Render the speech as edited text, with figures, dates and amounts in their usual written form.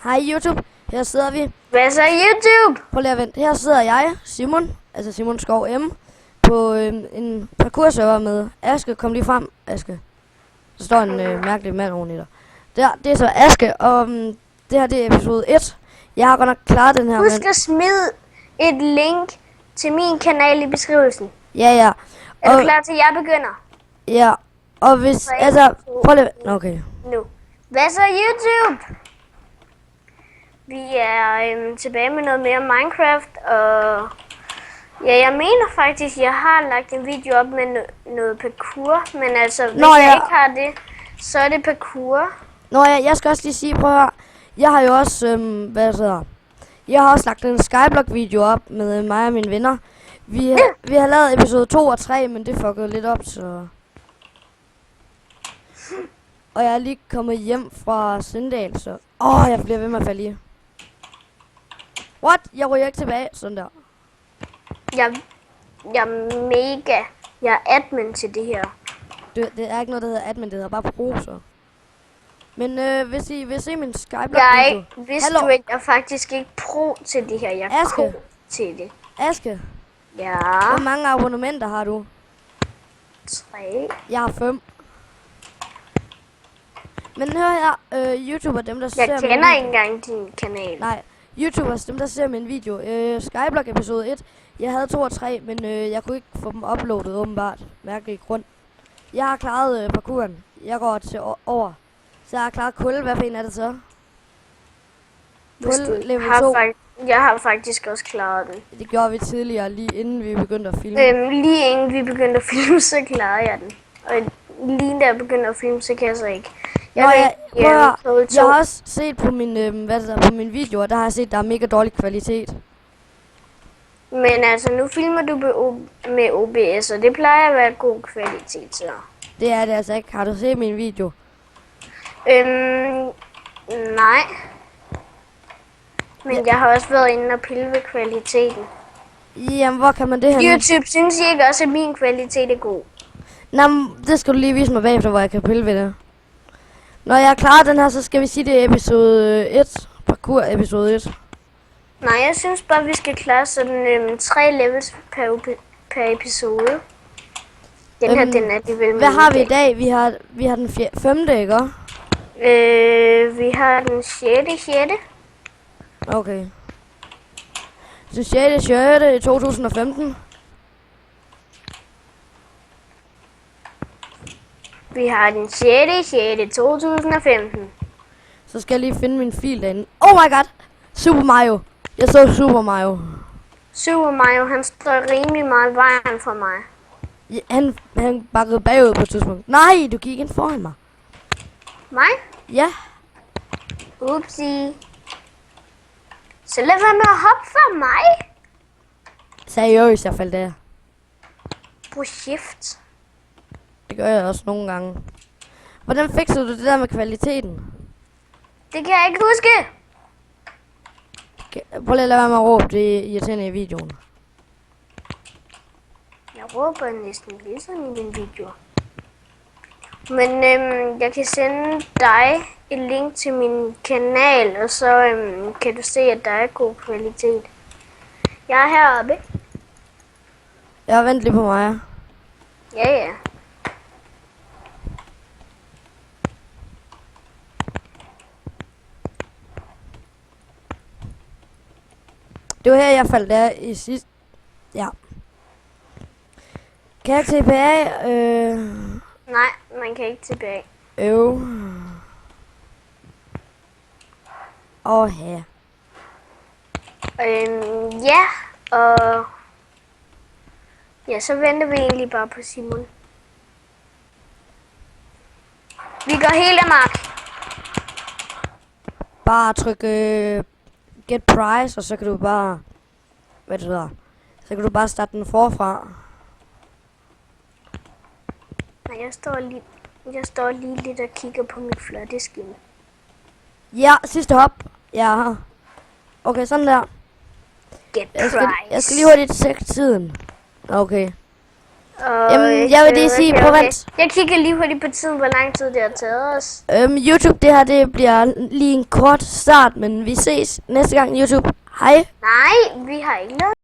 Hej YouTube, her sidder vi. Hvad så YouTube? Prøv lige at vente. Her sidder jeg, Simon, altså Simon Skov M, på en parkourserver med Aske. Kom lige frem, Aske. Der står en mærkelig mand oven i dig. Det er så Aske, og det her det er episode 1. Jeg har godt nok klaret den her. Husk at smide et link til min kanal i beskrivelsen. Ja. Er du klar til, at jeg begynder? Ja, og hvis, 3, altså, 2, prøv lige okay. Nu. Hvad så YouTube? Vi er tilbage med noget mere Minecraft, og ja, jeg mener faktisk, jeg har lagt en video op med noget parkour, men altså, hvis jeg ikke har det, så er det parkour. Nå ja, jeg skal også lige sige, prøv at høre. Jeg har jo også, jeg har også lagt en Skyblock-video op med mig og mine venner. Vi har lavet episode 2 og 3, men det fuckede lidt op, så... Og jeg er lige kommet hjem fra Sindal, så... jeg bliver ved med at falde i. What? Jeg ryger ikke tilbage. Sådan der. Jeg er admin til det her. Det er ikke noget, der hedder admin, det hedder bare pro, så. Men hvis I vil se min Skyblock-video... Vidste du ikke, jeg er faktisk ikke pro til det her. Jeg er Aske. pro til det. Aske, Ja. hvor mange abonnementer har du? 3. Jeg har 5. Men hør her, YouTuber, dem der ser Jeg kender ikke engang din kanal. Nej, YouTubers, dem der ser min video. Skyblock episode 1. Jeg havde 2 og 3, men jeg kunne ikke få dem uploadet åbenbart. Mærkelig grund. Jeg har klaret parkouren. Jeg går til over. Så jeg har klaret kul. Hvad for en er det så? Kul level 2. Jeg har faktisk også klaret den. Det gjorde vi tidligere, lige inden vi begyndte at filme. Lige inden vi begyndte at filme, så klarede jeg den. Og lige da jeg begyndte at filme, så kan jeg så ikke. Jeg har også set på min, på min video, og der har jeg set, der er mega dårlig kvalitet. Men altså, nu filmer du med OBS, og det plejer at være god kvalitet, så. Det er det altså ikke. Har du set min video? Nej. Men jeg har også været inde og pille ved kvaliteten. Jamen, hvor kan man det her? YouTube synes I ikke også, at min kvalitet er god? Nå, det skal du lige vise mig bagefter, hvor jeg kan pille ved det. Når jeg har klaret den her, så skal vi sige, det er episode 1. Parkour episode 1. Nej, jeg synes bare, vi skal klare sådan 3 levels per episode. Den her, den er det vel. Hvad har vi i dag? Vi har den 5. ikke? Vi har den 6. Okay. Den 6. i 2015. Vi har den 6. 2015. Så skal jeg lige finde min fil derinde. Oh my god! Super Mario. Jeg så Super Mario. Super Mario, han står rimelig meget vejen for mig. Ja, han bakkede bagud på et tidspunkt. Nej, du gik ind foran mig. Mig? Ja. Upsi. Så lad være med at hoppe for mig. Seriøst, jeg faldt der. På shift. Det gør jeg også nogle gange. Hvordan fikser du det der med kvaliteten? Det kan jeg ikke huske. Prøv lige at lade være med at råbe, det er irriterende i videoen. Jeg råber næsten ligesom i min video. Men jeg kan sende dig et link til min kanal, og så kan du se, at der er god kvalitet. Jeg er heroppe. Jeg venter lige på mig. Ja. Det var her, jeg faldt der i sidst. Ja. Kan jeg ikke tilbage? Nej, man kan ikke tilbage. Her. Ja, og... Ja, så venter vi egentlig bare på Simon. Vi går helt amok. Bare tryk get prize, og så kan du bare... Så kan du bare starte den forfra. Nej, jeg står lige lidt og kigger på mit flotte skin. Ja, sidste hop. Ja. Okay, sådan der. Get prize. Jeg skal lige hurtigt tjekke tiden. Okay. Jamen, jeg vil lige sige på vent. Jeg kigger lige hurtigt på tiden, hvor lang tid det har taget os. YouTube, det her, det bliver lige en kort start, men vi ses næste gang, YouTube. Hej. Nej, vi har ikke lavet